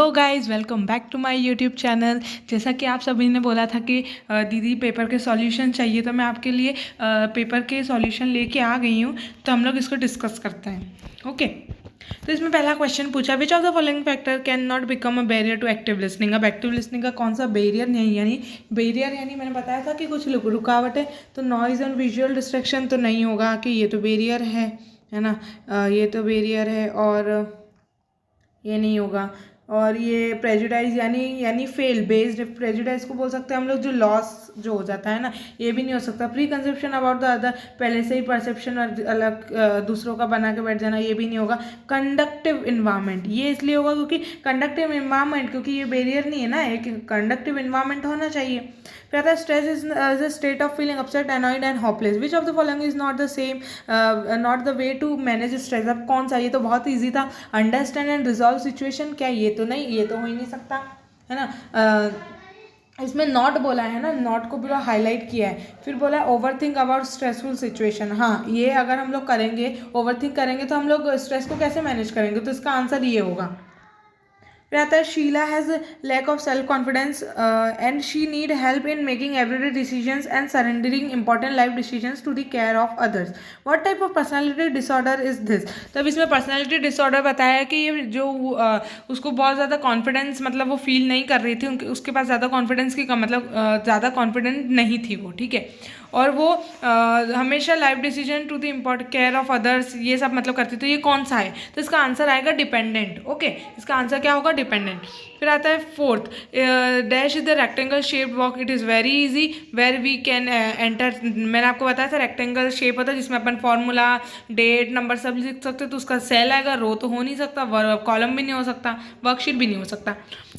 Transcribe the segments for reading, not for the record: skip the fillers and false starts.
Hello guys, welcome back to my YouTube channel. जैसा कि आप सभी ने बोला था कि दीदी पेपर के सॉल्यूशन चाहिए, तो मैं आपके लिए पेपर के सॉल्यूशन लेके आ गई हूँ। तो हम लोग इसको डिस्कस करते हैं। ओके, तो इसमें पहला क्वेश्चन पूछा, which of the following factor can not become a barrier to active listening. अब एक्टिव लिसनिंग का कौन सा बैरियर नहीं, यानी बैरियर यानी मैंने बताया था कि कुछ रुकावट है, तो नॉइज़ एंड विजुअल डिस्ट्रैक्शन तो नहीं होगा कि ये तो बैरियर है ना। ये तो बैरियर है और ये नहीं होगा। और ये प्रेजुडाइज यानी फेल बेस्ड प्रेजुडाइज को बोल सकते हैं हम लोग, जो लॉस जो हो जाता है ना, ये भी नहीं हो सकता। Pre conception about the other, पहले से ही परसेप्शन अलग दूसरों का बना के बैठ जाना, ये भी नहीं होगा। कंडक्टिव इन्वायरमेंट, ये इसलिए होगा क्योंकि कंडक्टिव इन्वायरमेंट, क्योंकि ये बैरियर नहीं है ना, एक कंडक्टिव इन्वायरमेंट होना चाहिए। फिर आता है stress is a state of feeling upset, annoyed and hopeless. Which of the following is not the same, not the way to manage stress. अब कौन सा, ये तो बहुत ईजी था। अंडरस्टैंड एंड रिजॉल्व सिचुएशन, क्या ये तो नहीं, ये तो हो ही नहीं सकता है ना। इसमें नॉट बोला है ना, नॉट को पूरा हाईलाइट किया है। फिर बोला है over think about stressful situation. हाँ, ये अगर हम लोग करेंगे, ओवर थिंक करेंगे तो हम लोग स्ट्रेस को कैसे मैनेज करेंगे, तो इसका आंसर ये होगा। फिर आता है Sheela has lack of self confidence and she need help in making everyday decisions and surrendering important life decisions to the care of others. What type of personality disorder is this. तब इसमें personality disorder बताया है कि ये जो उसको बहुत ज़्यादा कॉन्फिडेंस, मतलब वो फील नहीं कर रही थी, उसके पास ज़्यादा कॉन्फिडेंस की कम, मतलब ज़्यादा कॉन्फिडेंट नहीं थी वो, ठीक है। और वो हमेशा life decision to the important care of others, ये सब मतलब करती। तो ये कौन सा है, तो इसका आंसर आएगा डिपेंडेंट। ओके, इसका आंसर क्या होगा, डिपेंडेंट। फिर आता है fourth, dash is the rectangle shape walk, it is very easy where we can enter. मैंने आपको बताया था रेक्टेंगल शेप होता है जिसमें अपन फॉर्मूला, डेट, नंबर सब लिख सकते, तो उसका सेल आएगा, रो तो हो नहीं सकता, कॉलम भी नहीं हो सकता, वर्कशीट भी नहीं हो सकता।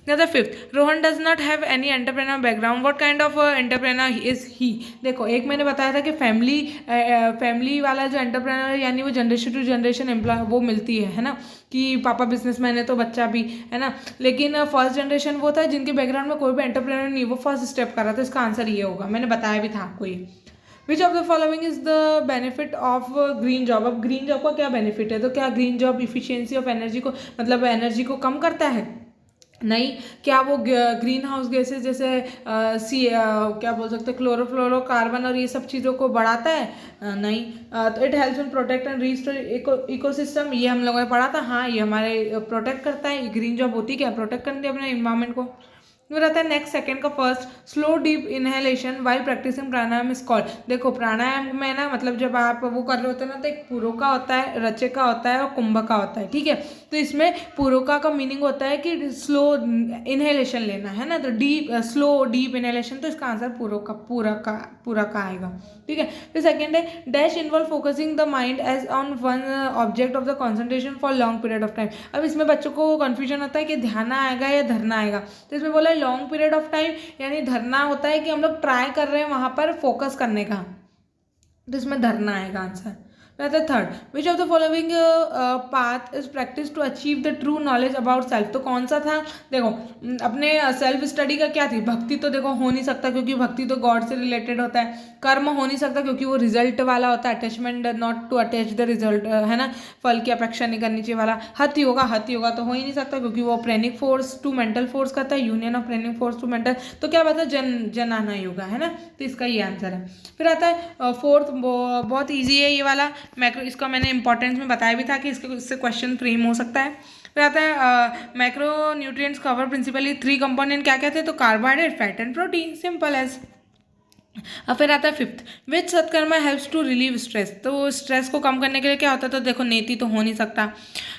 Fifth, Rohan does not have any entrepreneur background, what kind of entrepreneur is he. देखो, एक मैंने बताया था कि फैमिली वाला जो एंटरप्रेन्योर यानी वो जनरेशन टू जनरेशन एम्प्लॉय वो मिलती है ना, कि पापा बिजनेसमैन है तो बच्चा भी है ना। लेकिन फर्स्ट जनरेशन वो था जिनके बैकग्राउंड में कोई भी एंटरप्रेन्योर नहीं, वो फर्स्ट स्टेप कर रहा था। इसका आंसर ये होगा, मैंने बताया भी था आपको ये। विच of the following is the benefit of green job. अब ग्रीन जॉब का क्या बेनिफिट है, तो क्या green job efficiency of energy को, मतलब एनर्जी को कम करता है, नहीं। क्या वो ग्रीन हाउस गैसेज जैसे क्या बोल सकते हैं, क्लोरोफ्लोरो कार्बन और ये सब चीज़ों को बढ़ाता है, नहीं। तो it helps in protect and restore ecosystem, ये हम लोगों ने पढ़ा था। हाँ, ये हमारे प्रोटेक्ट करता है, ग्रीन जॉब होती क्या, प्रोटेक्ट करती है अपने इन्वायरमेंट को। फिर आता है नेक्स्ट, सेकंड का first, slow deep inhalation while practicing pranayama is called. देखो, प्राणायाम में ना, मतलब जब आप वो कर रहे होते हैं ना, तो एक पुरोका होता है, रचेका होता है और कुंभका होता है, ठीक है। तो इसमें पुरोका का मीनिंग होता है कि स्लो इनहेलेशन लेना है ना, तो डीप स्लो डीप इनहेलेशन, तो इसका आंसर पूरा का आएगा, ठीक है। फिर सेकंड है, dash involve focusing the mind as on one object of the concentration for long period of time. अब इसमें बच्चों को कन्फ्यूजन होता है कि ध्यान आएगा या धरना आएगा, तो इसमें बोला लॉन्ग पीरियड ऑफ टाइम, यानी धरना होता है कि हम लोग ट्राई कर रहे हैं वहां पर फोकस करने का, तो इसमें धरना आएगा answer. Third, which of the following path is practice to achieve the true knowledge about self. तो कौन सा था, देखो अपने सेल्फ स्टडी का क्या थी, भक्ति तो देखो हो नहीं सकता क्योंकि भक्ति तो गॉड से रिलेटेड होता है। कर्म हो नहीं सकता क्योंकि वो रिजल्ट वाला होता है, attachment not to attach the result, है ना, फल की अपेक्षा नहीं करनी चाहिए वाला। हत योगा तो हो ही नहीं सकता क्योंकि वो pranic force to mental force करता है, union of pranic force to mental, तो क्या बात है, जनाना योगा, है ना, तो इसका ये आंसर है। फिर आता है फोर्थ, बहुत ईजी है ये वाला, मैक्रो, इसका मैंने इंपॉर्टेंस में बताया भी था कि इससे क्वेश्चन फ्रेम हो सकता है। फिर आता है macronutrients cover principally 3 component, क्या कहते हैं, तो carbohydrate, fat and protein, simple as. फिर आता है fifth, which satkarma helps to relieve stress. तो स्ट्रेस को कम करने के लिए क्या होता है, तो देखो नेति तो हो नहीं सकता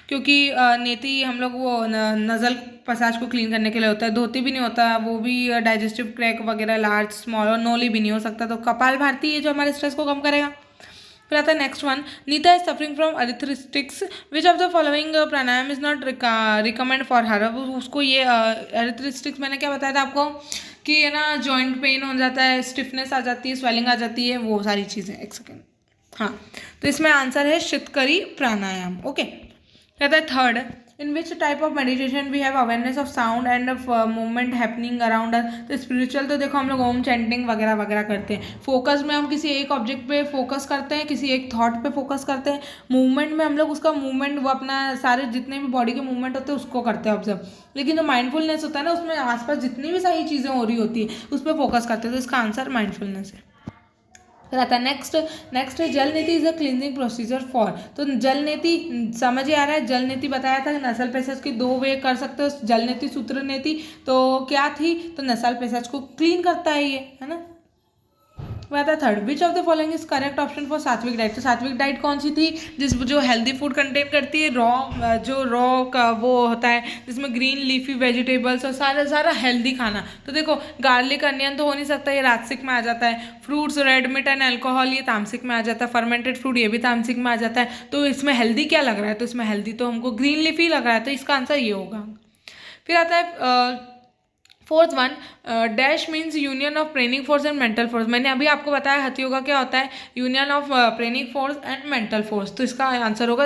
क्योंकि नेति हम लोग वो नज़ल पसाज को क्लीन करने के लिए होता है, धोती भी नहीं होता, वो भी डाइजेस्टिव क्रैक वगैरह लार्ज स्मॉल, और नोली भी नहीं हो सकता, तो कपाल भारती है जो हमारे स्ट्रेस को कम करेगा। फिर आता है next one, Neeta is suffering from arthritis, which of the following pranayama is not recommend for her. अब उसको ये अरिथ्रिस्टिक्स मैंने क्या बताया था आपको कि है ना, जॉइंट पेन हो जाता है, स्टिफनेस आ जाती है, स्वेलिंग आ जाती है, वो सारी चीज़ें। एक सेकेंड, हाँ, तो इसमें आंसर है शीतकरी प्राणायाम। ओके, कहता है third, in which type of meditation we have awareness of sound and movement happening around us. तो स्पिरिचुअल तो देखो हम लोग ओम चैंटिंग वगैरह वगैरह करते हैं, फोकस में हम किसी एक ऑब्जेक्ट पे फोकस करते हैं, किसी एक थॉट पे फोकस करते हैं, मूवमेंट में हम लोग उसका मूवमेंट वो अपना सारे जितने भी बॉडी के मूवमेंट होते हैं उसको करते हैं ऑब्जर्व। लेकिन जो माइंडफुलनेस होता है ना उसमें आसपास जितनी भी सारी चीज़ें हो रही होती है उस पर फोकस करते हैं, तो इसका आंसर माइंडफुलनेस है। फिर आता है नेक्स्ट है जल नीति is a cleansing procedure for. तो जल नीति समझ ही आ रहा है, जल नीति बताया था नसल पैसेज की 2 वे कर सकते हो, जल नीति सूत्र नीति। तो क्या थी, तो नसल पैसेज को क्लीन करता है ये, है ना। आता है third, which of the following is correct option for सात्विक डाइट। तो सात्विक डाइट कौन सी थी, जो हेल्दी फूड कंटेन करती है, रॉ का वो होता है जिसमें ग्रीन लीफी वेजिटेबल्स और सारा हेल्दी खाना। तो देखो गार्लिक अनियन तो हो नहीं सकता, ये राजसिक में आ जाता है। Fruits, red meat and alcohol ये तामसिक में आ जाता है। फर्मेंटेड फूड ये भी तामसिक में आ जाता है। तो इसमें हेल्दी क्या लग रहा है, तो इसमें हेल्दी तो हमको ग्रीन लीफी लग रहा है, तो इसका आंसर ये होगा। फिर आता है fourth one, dash means union of pranic force and mental force. मैंने अभी आपको बताया हथ योगा क्या होता है, union of pranic force and mental force. तो इसका आंसर होगा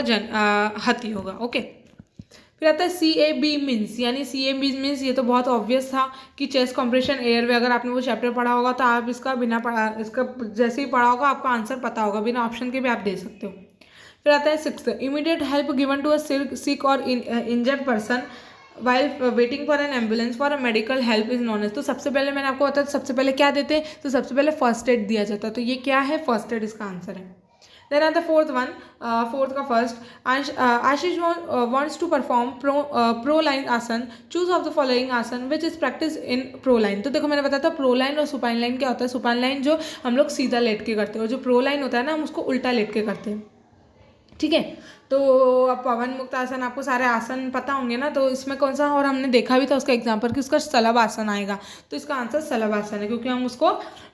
हथ योगा। ओके। फिर आता है CAB मीन्स, यानी CAB मीन्स ये तो बहुत ऑब्वियस था कि चेस्ट कंप्रेशन एयरवे। अगर आपने वो चैप्टर पढ़ा होगा तो आप इसका जैसे ही पढ़ा होगा आपको आंसर पता होगा, बिना ऑप्शन के भी आप दे सकते हो। फिर आता है sixth, immediate help given to a sick और injured person while waiting for an ambulance for a medical help is known as. तो सबसे पहले मैंने आपको बताया सबसे पहले क्या देते हैं, तो सबसे पहले फर्स्ट एड दिया जाता है। तो ये क्या है, फर्स्ट एड इसका आंसर है। देन आता फोर्थ वन, फोर्थ का first, Ashish wants to perform pro line asana, choose of the following asana which is practice in pro line. तो देखो मैंने बताया था प्रो लाइन और सुपाइन लाइन क्या होता है। सुपाइन लाइन जो हम लोग सीधा लेट के करते हैं, और जो प्रो लाइन होता है ना हम उसको उल्टा लेट के करते हैं, ठीक है। तो अब पवन मुक्त आसन, आपको सारे आसन पता होंगे ना, तो इसमें कौन सा, और हमने देखा भी था उसका एग्जाम्पल कि उसका सलभ आसन आएगा। तो इसका आंसर सलभ आसन है, क्योंकि हम उसको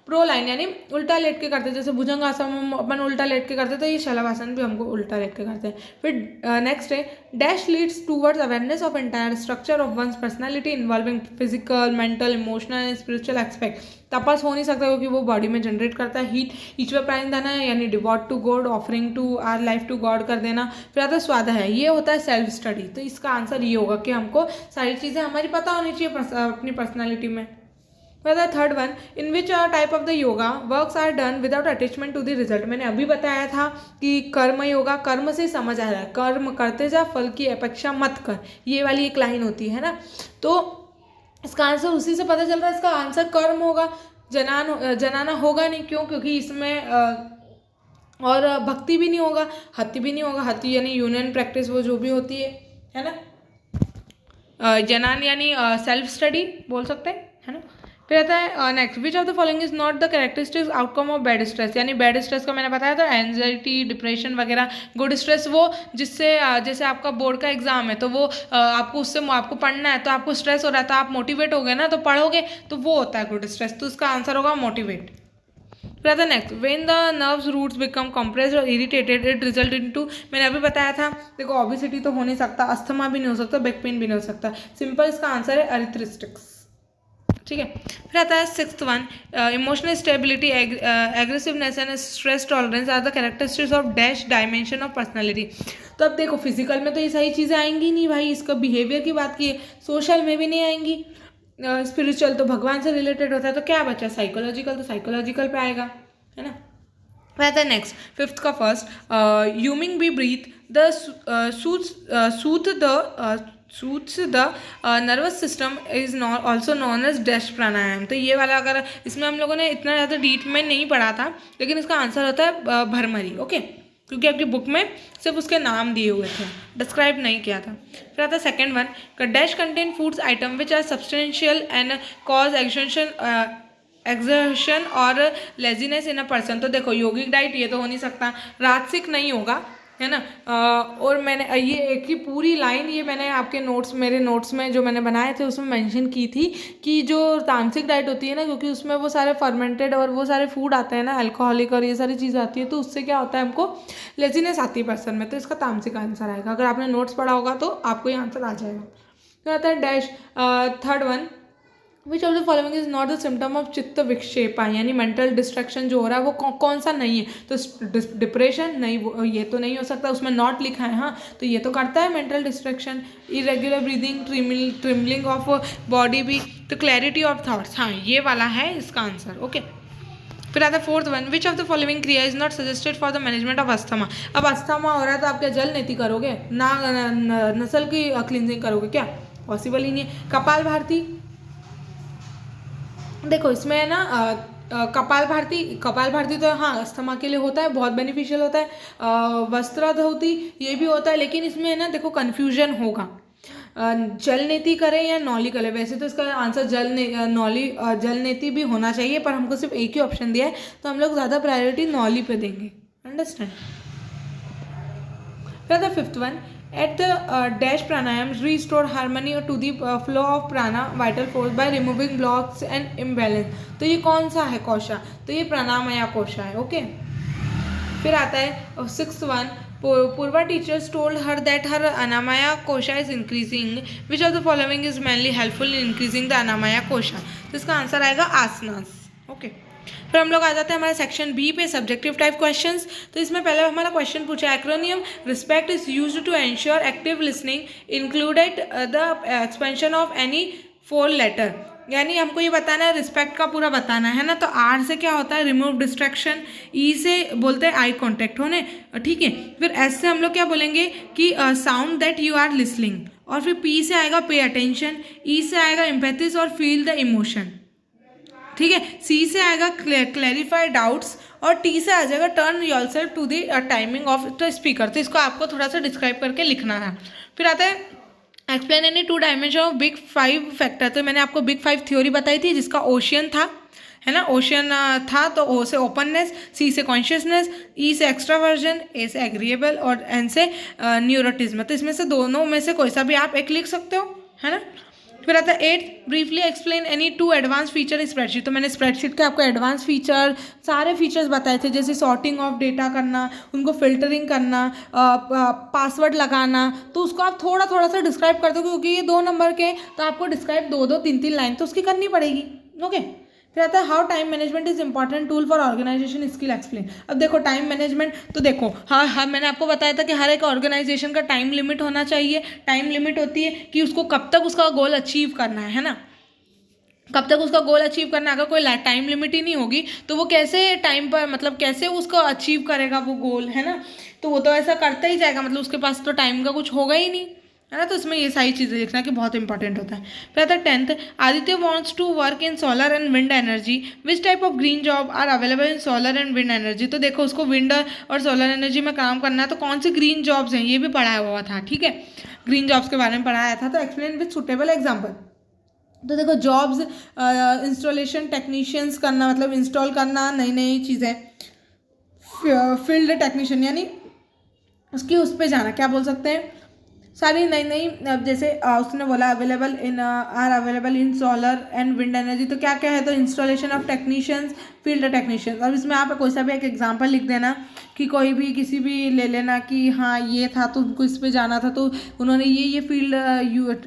प्रो लाइन यानी उल्टा लेट के करते हैं। जैसे भुजंग आसन हम अपन उल्टा लेट के करते हैं, तो ये शलभ आसन भी हमको उल्टा लेट के करते हैं। फिर नेक्स्ट है, dash leads towards awareness of entire structure of one's personality involving physical, mental, emotional and spiritual aspect. तपस हो नहीं सकता क्योंकि वो बॉडी में जनरेट करता है हीट। ईश्वर प्राणिधान है यानी devote to God, offering to our life to God कर देना। फिर आता है स्वाध्याय है, ये होता है सेल्फ स्टडी। तो इसका आंसर ये होगा कि हमको सारी चीज़ें हमारी पता होनी चाहिए अपनी पर्सनालिटी में। फिर आता है third one, in which type of the yoga works are done without attachment to the result. मैंने अभी बताया था कि कर्म योगा, कर्म से समझ आ रहा है, कर्म करते जा फल की अपेक्षा मत कर, ये वाली एक लाइन होती है ना। तो इसका आंसर उसी से पता चल रहा है, इसका आंसर कर्म होगा, जनाना होगा नहीं। क्यों, क्योंकि इसमें और भक्ति भी नहीं होगा, हति भी नहीं होगा। हति यानी यूनियन प्रैक्टिस, वो जो भी होती है ना। जनान यानी सेल्फ स्टडी बोल सकते हैं, है ना। फिर आता है next, which of the following is not the characteristics outcome of bad stress. यानी बैड स्ट्रेस का मैंने बताया था एंजाइटी, डिप्रेशन वगैरह। गुड स्ट्रेस वो जिससे जैसे आपका बोर्ड का एग्जाम है तो वो आपको उससे आपको पढ़ना है, तो आपको स्ट्रेस हो रहा है तो आप मोटिवेट हो गए ना, तो पढ़ोगे, तो वो होता है गुड स्ट्रेस। तो उसका आंसर होगा मोटिवेट। फिर आता है next, when the nerves roots become compressed और इरिटेटेड इट रिजल्ट इनटू। मैंने अभी बताया था, देखो ओबेसिटी तो हो नहीं सकता, अस्थमा भी नहीं हो सकता, बैक पेन भी नहीं हो सकता, सिंपल इसका आंसर है अरिथ्रेटिक्स, ठीक है। फिर आता है sixth one, emotional stability, aggressiveness and stress tolerance are the characteristics of dash dimension of personality. तो अब देखो फिजिकल में तो ये सारी चीज़ें आएंगी नहीं भाई, इसका बिहेवियर की बात की है, सोशल में भी नहीं आएंगी, स्पिरिचुअल तो भगवान से रिलेटेड होता है, तो क्या बचा, साइकोलॉजिकल, तो साइकोलॉजिकल पे आएगा, है ना। फिर है नेक्स्ट फिफ्थ का first, humming bee breath the soothes the nervous system is also known as dash pranayama. तो ये वाला अगर इसमें हम लोगों ने इतना ज़्यादा डीप में नहीं पढ़ा था, लेकिन इसका आंसर होता है भरमरी, ओके, क्योंकि आपकी बुक में सिर्फ उसके नाम दिए हुए थे, डिस्क्राइब नहीं किया था। फिर आता है second one, dash contain foods item which are substantial and cause exertion और लेजीनेस इन अ पर्सन। तो देखो योगिक डाइट ये तो हो नहीं सकता, राजसिक नहीं होगा, है ना। और मैंने ये एक ही पूरी लाइन ये मैंने आपके नोट्स, मेरे नोट्स में जो मैंने बनाए थे उसमें मेंशन की थी कि जो तामसिक डाइट होती है ना, क्योंकि उसमें वो सारे फर्मेंटेड और वो सारे फूड आते हैं ना, अल्कोहलिक और ये सारी चीज़ें आती है, तो उससे क्या होता है हमको लेजीनेस आती है पर्सन में, तो इसका तामसिक आंसर आएगा। अगर आपने नोट्स पढ़ा होगा तो आपको ये आंसर आ जाएगा। तो आता है dash third one, which of the following is not the symptom of चित्त विक्षेपा, यानी मेंटल डिस्ट्रैक्शन जो हो रहा है वो कौन सा नहीं है, तो डिप्रेशन नहीं, वो ये तो नहीं हो सकता, उसमें नॉट लिखा है, हाँ तो ये तो करता है mental distraction. Irregular breathing, trembling of body भी, तो क्लैरिटी ऑफ थॉट्स, हाँ ये वाला है इसका आंसर। ओके, फिर आता है fourth one, which of the following kriya is not suggested for the management of asthma. अब अस्थमा हो रहा है तो आप क्या जल नीति करोगे ना, नसल की क्लिनजिंग करोगे क्या, पॉसिबल ही नहीं है। कपाल भारती, देखो इसमें है ना कपाल भारती तो हाँ अस्थमा के लिए होता है, बहुत बेनिफिशियल होता है। वस्त्र धोती ये भी होता है, लेकिन इसमें है ना देखो कन्फ्यूजन होगा, जल नीति करें या नौली करें। वैसे तो इसका आंसर जल नीति भी होना चाहिए, पर हमको सिर्फ एक ही ऑप्शन दिया है तो हम लोग ज़्यादा प्रायोरिटी नौली पे देंगे। अंडरस्टैंड। फिर the fifth one, at the dash pranayama restore harmony to the flow of prana vital force by removing blocks and imbalance। तो ये कौन सा है कोशा, तो ये प्राणामया कोशा है। ओके, फिर आता है sixth one, Purva teachers told her that her Anamaya kosha is increasing. Which of the following is mainly helpful in increasing the Anamaya kosha? तो इसका आंसर आएगा आसनास। ओके, फिर हम लोग आ जाते हैं हमारे सेक्शन बी पे, सब्जेक्टिव टाइप क्वेश्चंस। तो इसमें पहले हमारा क्वेश्चन पूछा है, acronym respect is used to ensure active listening included the expansion of any 4 letter. यानी हमको ये बताना है, रिस्पेक्ट का पूरा बताना है ना। तो आर से क्या होता है, रिमूव डिस्ट्रैक्शन। ई से बोलते हैं आई कॉन्टेक्ट होने, ठीक है। फिर एस से हम लोग क्या बोलेंगे कि sound that you are listening. और फिर पी से आएगा पे अटेंशन, ई से आएगा एम्पैथिस और फील द इमोशन, ठीक है। सी से आएगा क्लैरिफाई डाउट्स, और टी से आ जाएगा turn yourself to the timing of the speaker. तो इसको आपको थोड़ा सा डिस्क्राइब करके लिखना है। फिर आता है explain any 2 dimension of big 5 factor. तो मैंने आपको बिग 5 थ्योरी बताई थी, जिसका ओशियन था, है ना, ओशियन था। तो ओ से ओपननेस, सी से कॉन्शियसनेस, ई से एक्स्ट्रावर्जन, ए से एग्रीएबल और एन से न्यूरोटिज्म। तो इसमें से दोनों में से कोई सा भी आप एक लिख सकते हो, है ना। फिर आता है 8, briefly explain any 2 advance feature in spreadsheet. तो मैंने स्प्रेडशीट के आपको एडवांस फीचर सारे फीचर्स बताए थे, जैसे सॉर्टिंग ऑफ डेटा करना, उनको फिल्टरिंग करना, पासवर्ड लगाना। तो उसको आप थोड़ा थोड़ा सा डिस्क्राइब कर दो, क्योंकि ये 2 नंबर के, तो आपको डिस्क्राइब 2-2, 3-3 लाइन तो उसकी करनी पड़ेगी। ओके, फिर आता है how time management is important tool for organisation skill explain. अब देखो टाइम मैनेजमेंट, तो देखो हाँ मैंने आपको बताया था कि हर एक ऑर्गेनाइजेशन का टाइम लिमिट होना चाहिए। टाइम लिमिट होती है कि उसको कब तक उसका गोल अचीव करना है ना, कब तक उसका गोल अचीव करना है। अगर कोई टाइम लिमिट ही नहीं होगी तो वो कैसे टाइम पर, मतलब कैसे उसको अचीव करेगा वो गोल, है ना। तो वो तो ऐसा करता ही जाएगा, मतलब उसके पास तो टाइम का कुछ होगा ही नहीं, है ना। तो इसमें ये सारी चीज़ें लिखना कि बहुत इंपॉर्टेंट होता है। फिर आता है 10th, Aditya wants to work in solar and wind energy. Which type of green job are available in solar and wind energy. तो देखो उसको विंड और सोलर एनर्जी में काम करना है, तो कौन सी ग्रीन जॉब्स हैं ये भी पढ़ाया हुआ था, ठीक है। ग्रीन जॉब्स के बारे में पढ़ाया था। तो एक्सप्लेन विथ सुटेबल एग्जाम्पल। तो देखो जॉब्स, इंस्टॉलेशन टेक्नीशियंस करना, मतलब इंस्टॉल करना नई नई चीज़ें। फील्ड टेक्नीशियन यानी उसकी उस पर जाना, क्या बोल सकते हैं, सारी नई नई, जैसे उसने बोला available in are available in solar and wind energy. तो क्या क्या है, तो installation of technicians, field technicians. अब इसमें आप कोई सा भी एक एग्जांपल लिख देना, कि कोई भी किसी भी ले लेना कि हाँ ये था तो उनको इस पे जाना था, तो उन्होंने ये फील्ड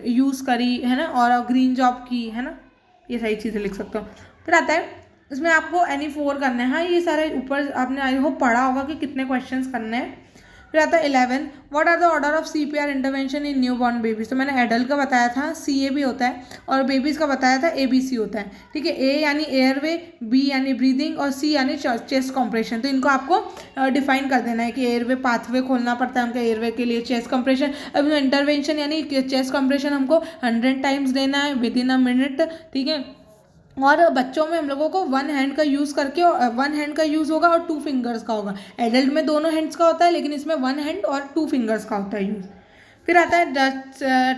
यूज़ करी, है ना, और ग्रीन जॉब की, है ना। ये सारी चीज़ें लिख सकते हो। फिर आता है इसमें आपको एनी 4 करने हैं। हाँ ये सारे ऊपर आपने आई होप पढ़ा होगा कि कितने क्वेश्चन करने हैं। फिर आता है 11, what are the order of CPR intervention in new born babies. तो मैंने एडल्ट का बताया था, CA भी होता है, और बेबीज़ का बताया था ABC होता है, ठीक है। A यानी एयरवे, B यानी ब्रीदिंग, और C यानी चेस्ट कॉम्प्रेशन। तो इनको आपको डिफाइन कर देना है कि एयरवे पाथवे खोलना पड़ता है उनका, एयरवे के लिए चेस्ट कॉम्प्रेशन। अब इंटरवेंशन यानी चेस्ट कॉम्प्रेशन हमको 100 टाइम्स देना है विद इन अ मिनट, ठीक है। और बच्चों में हम लोगों को 1 हैंड का यूज़ करके, 1 हैंड का यूज़ होगा और 2 फिंगर्स का होगा। एडल्ट में दोनों हैंड्स का होता है, लेकिन इसमें 1 हैंड और 2 फिंगर्स का होता है यूज़। फिर आता है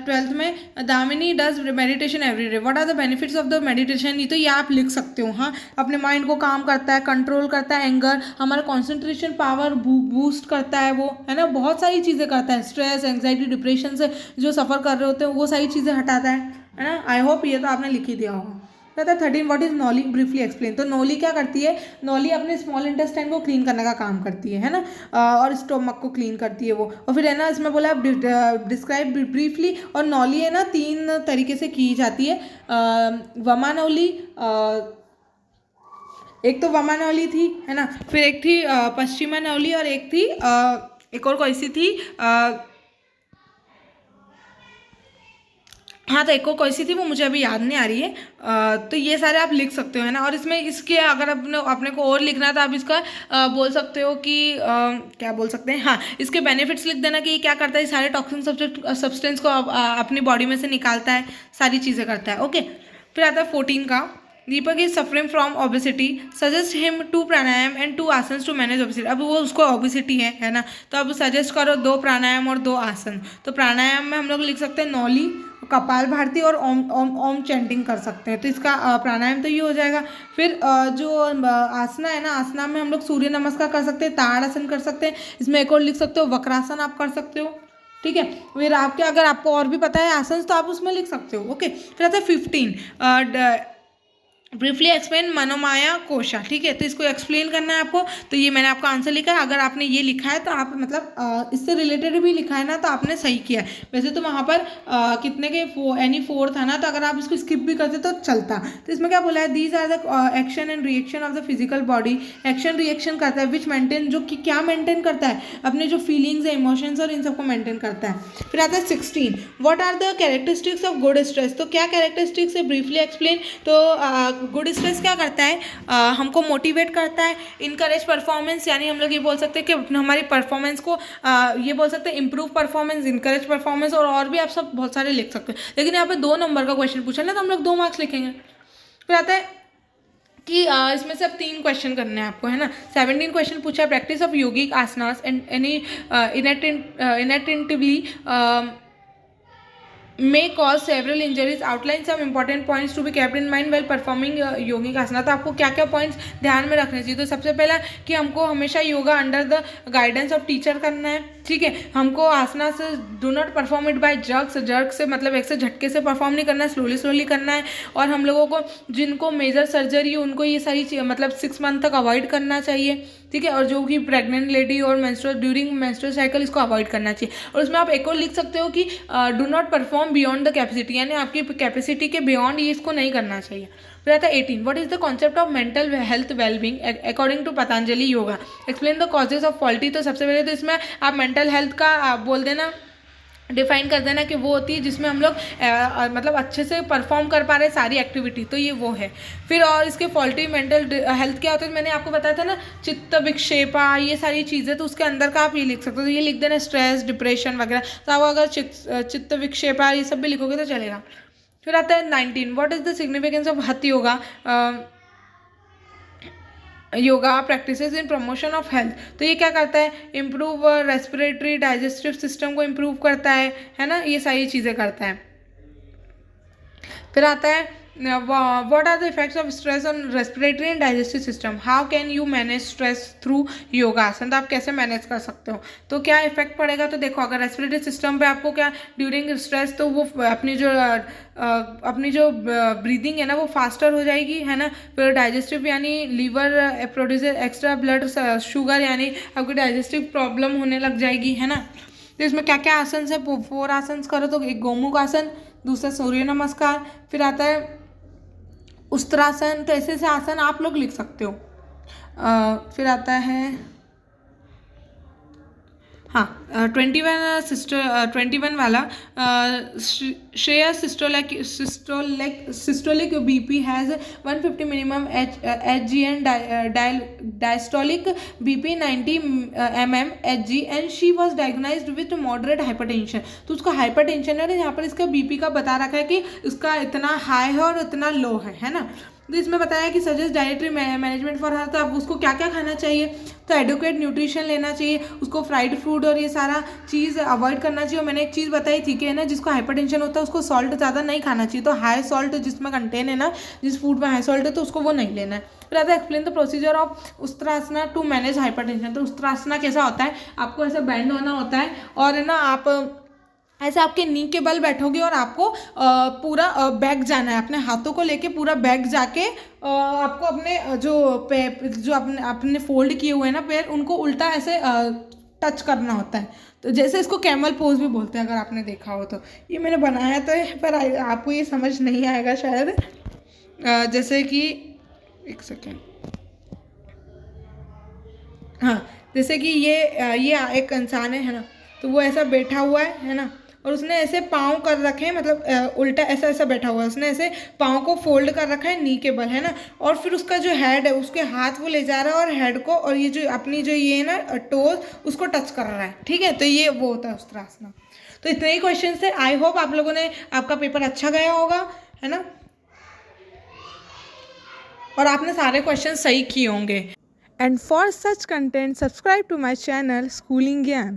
12th में, Damini does meditation every day. What are the benefits of the meditation. ये तो ये आप लिख सकते हो, हाँ। अपने माइंड को काम करता है, कंट्रोल करता है एंगर, हमारा कॉन्सेंट्रेशन पावर बूस्ट करता है वो, है ना, बहुत सारी चीज़ें करता है। स्ट्रेस, एंग्जाइटी, डिप्रेशन से जो सफ़र कर रहे होते हैं वो सारी चीज़ें हटाता है ना। आई होप ये तो आपने लिख ही दिया होगा। कहता है 13 व्हाट इज नॉली, ब्रीफली एक्सप्लेन। तो नॉली क्या करती है, नॉली अपने स्मॉल इंटेस्टाइन को क्लीन करने का काम करती है ना, और स्टोमक को क्लीन करती है वो। और फिर है ना इसमें बोला डिस्क्राइब ब्रीफली, और नॉली है ना 3 तरीके से की जाती है। वमा नॉली, एक तो वमा नॉली थी है ना, फिर एक थी पश्चिमा नॉली, और एक थी एक और कोई सी थी, हाँ तो एक और कोई सी थी वो मुझे अभी याद नहीं आ रही है। तो ये सारे आप लिख सकते हो है ना। और इसमें इसके अगर अपने को और लिखना है तो आप इसका बोल सकते हो कि क्या बोल सकते हैं, हाँ इसके बेनिफिट्स लिख देना कि ये क्या करता है, ये सारे टॉक्सिन सब्सटेंस को अपनी बॉडी में से निकालता है, सारी चीज़ें करता है। ओके, फिर आता है 14 का, Deepak is suffering from obesity, suggest him 2 pranayama and 2 asana to manage obesity. अब वो उसको ओबेसिटी है ना, तो अब सजेस्ट करो 2 प्राणायाम और 2 आसन। तो प्राणायाम में हम लोग लिख सकते हैं नौली, कपाल भारती और ओम ओम ओम चैंटिंग कर सकते हैं। तो इसका प्राणायाम तो ये हो जाएगा। फिर जो आसना है ना, आसना में हम लोग सूर्य नमस्कार कर सकते हैं, ताड़ासन कर सकते हैं, इसमें एक और लिख सकते हो वक्रासन आप कर सकते हो। ठीक है, फिर आपके अगर आपको और भी पता है आसन तो आप उसमें लिख सकते हो। ओके, फिर आता है 15 ब्रीफली एक्सप्लेन मनोमाया कोशा। ठीक है, तो इसको एक्सप्लेन करना है आपको। तो ये मैंने आपका आंसर लिखा है। अगर आपने ये लिखा है तो आप मतलब इससे रिलेटेड भी लिखा है ना, तो आपने सही किया है। वैसे तो वहाँ पर कितने के एनी 4 था ना, तो अगर आप इसको स्किप भी करते तो चलता। तो इसमें क्या बोला है, these are the action and reaction of the physical body. Action reaction करता है विच मेंटेन, जो कि क्या मेंटेन करता है, अपने जो फीलिंग्स है, इमोशंस और इन सबको मेंटेन करता है। फिर आता है 16 what are the characteristics of good stress. तो क्या कैरेक्टरिस्टिक्स है, ब्रीफली एक्सप्लेन। तो गुड स्ट्रेस क्या करता है, हमको मोटिवेट करता है, इनकरेज परफॉर्मेंस, यानी हम लोग ये बोल सकते हैं कि हमारी परफॉर्मेंस को ये बोल सकते हैं इम्प्रूव परफॉर्मेंस, इनकरेज परफॉर्मेंस, और भी आप सब बहुत सारे लिख सकते हैं। लेकिन यहाँ पे 2 नंबर का क्वेश्चन पूछा ना, तो हम लोग 2 मार्क्स लिखेंगे। फिर आता है कि इसमें से अब 3 क्वेश्चन करने हैं आपको है ना। 17 क्वेश्चन पूछा है, practice of yogic asanas and any inattentively may cause several injuries, outline some important points to be kept in mind while performing yogic asana। तो आपको क्या क्या पॉइंट्स ध्यान में रखने चाहिए। तो सबसे पहला कि हमको हमेशा yoga under the guidance of teacher करना है। ठीक है, हमको आसना से do not perform it by jerks, jerk से मतलब एक से झटके से परफॉर्म नहीं करना है, स्लोली स्लोली करना है। और हम लोगों को जिनको मेजर सर्जरी है उनको ये सारी मतलब 6 मंथ तक अवॉइड करना चाहिए। ठीक है, और जो कि प्रेग्नेंट लेडी और मेंस्ट्रुअल ड्यूरिंग मेंस्ट्रुअल साइकिल इसको अवॉइड करना चाहिए। और उसमें आप एक और लिख सकते हो कि do not perform beyond the capacity, यानी आपकी कैपेसिटी के बियॉन्ड ये इसको नहीं करना चाहिए। फिर आता है 18 what is the concept of mental health wellbeing according to Patanjali yoga, explain the causes of faulty. तो सबसे पहले तो इसमें आप मेंटल हेल्थ का बोल देना, डिफाइन कर देना कि वो होती है जिसमें हम लोग मतलब अच्छे से परफॉर्म कर पा रहे सारी एक्टिविटी, तो ये वो है। फिर और इसके फॉल्टी मेंटल हेल्थ क्या होता है, मैंने आपको बताया था ना, चित्त विक्षेपा, ये सारी चीज़ें, तो उसके अंदर का आप ये लिख सकते हो। तो ये लिख देना स्ट्रेस, डिप्रेशन वगैरह। तो आप अगर चित्त विक्षेपा ये सब भी लिखोगे तो चलेगा। फिर आता है 19 what is the significance of hatha yoga, yoga practices in promotion of health. तो ये क्या करता है, इम्प्रूव रेस्पिरेटरी डाइजेस्टिव सिस्टम को इम्प्रूव करता है ना, ये सारी चीज़ें करता है। फिर आता है what are the effects of stress on respiratory and digestive system, how can you manage stress through yogasana. तो आप कैसे मैनेज कर सकते हो, तो क्या इफेक्ट पड़ेगा। तो देखो, अगर रेस्पिरेटरी सिस्टम पे आपको क्या ड्यूरिंग स्ट्रेस, तो वो अपनी जो ब्रीदिंग है ना वो फास्टर हो जाएगी है ना। फिर डाइजेस्टिव यानी liver producer extra blood sugar, यानी आपको डाइजेस्टिव प्रॉब्लम होने लग जाएगी है ना। तो इसमें क्या क्या आसन है, 4 आसन करो। तो एक गोमुख आसन, दूसरा सूर्य नमस्कार, फिर आता है उस्त्रासन। तो ऐसे ऐसे आसन आप लोग लिख सकते हो। फिर आता है 21 वाला, Shreya systolic BP has 150 minimum Hg and diastolic BP 90 mm Hg and she was diagnosed with moderate hypertension. तो उसका हाइपरटेंशन है, यहाँ पर इसका बीपी का बता रखा है कि इसका इतना हाई है और इतना लो है ना। तो इसमें बताया कि suggest dietary management for health. तो अब उसको क्या क्या खाना चाहिए, तो एडुकेट न्यूट्रिशन लेना चाहिए, उसको फ्राइड फूड और ये सारा चीज़ अवॉइड करना चाहिए। और मैंने एक चीज़ बताई थी कि है ना, जिसको हाइपरटेंशन होता है उसको सॉल्ट ज़्यादा नहीं खाना चाहिए। तो हाई सॉल्ट जिसमें कंटेन है ना, जिस फूड में हाई सॉल्ट है तो उसको वो नहीं लेना है। फिर आता है explain the procedure of ustrasana to manage hypertension. तो उस्त्रासना कैसा होता है, आपको ऐसा बैंड होना होता है और है ना आप ऐसे आपके नी के बल बैठोगे और आपको पूरा बैक जाना है, अपने हाथों को लेके पूरा बैक जाके आपको अपने जो अपने फोल्ड किए हुए हैं ना पैर, उनको उल्टा ऐसे टच करना होता है। तो जैसे इसको कैमल पोज भी बोलते हैं, अगर आपने देखा हो तो। ये मैंने बनाया तो है, पर आपको ये समझ नहीं आएगा शायद। जैसे कि एक सेकेंड, हाँ, जैसे कि ये एक इंसान है ना, तो वो ऐसा बैठा हुआ है ना, और उसने ऐसे पाँव कर रखे हैं, मतलब उल्टा ऐसा ऐसा बैठा हुआ है, उसने ऐसे पाँव को फोल्ड कर रखा है नी के बल, है ना, और फिर उसका जो हेड है, उसके हाथ वो ले जा रहा है और हेड को, और ये जो अपनी जो ये है ना टोज, उसको टच कर रहा है, ठीक है। तो ये वो होता है उत्तरासना। तो इतने ही क्वेश्चन थे। आई होप आप लोगों ने, आपका पेपर अच्छा गया होगा, है ना, और आपने सारे क्वेश्चन सही किए होंगे। And for such content, subscribe to my channel Schooling Gyan.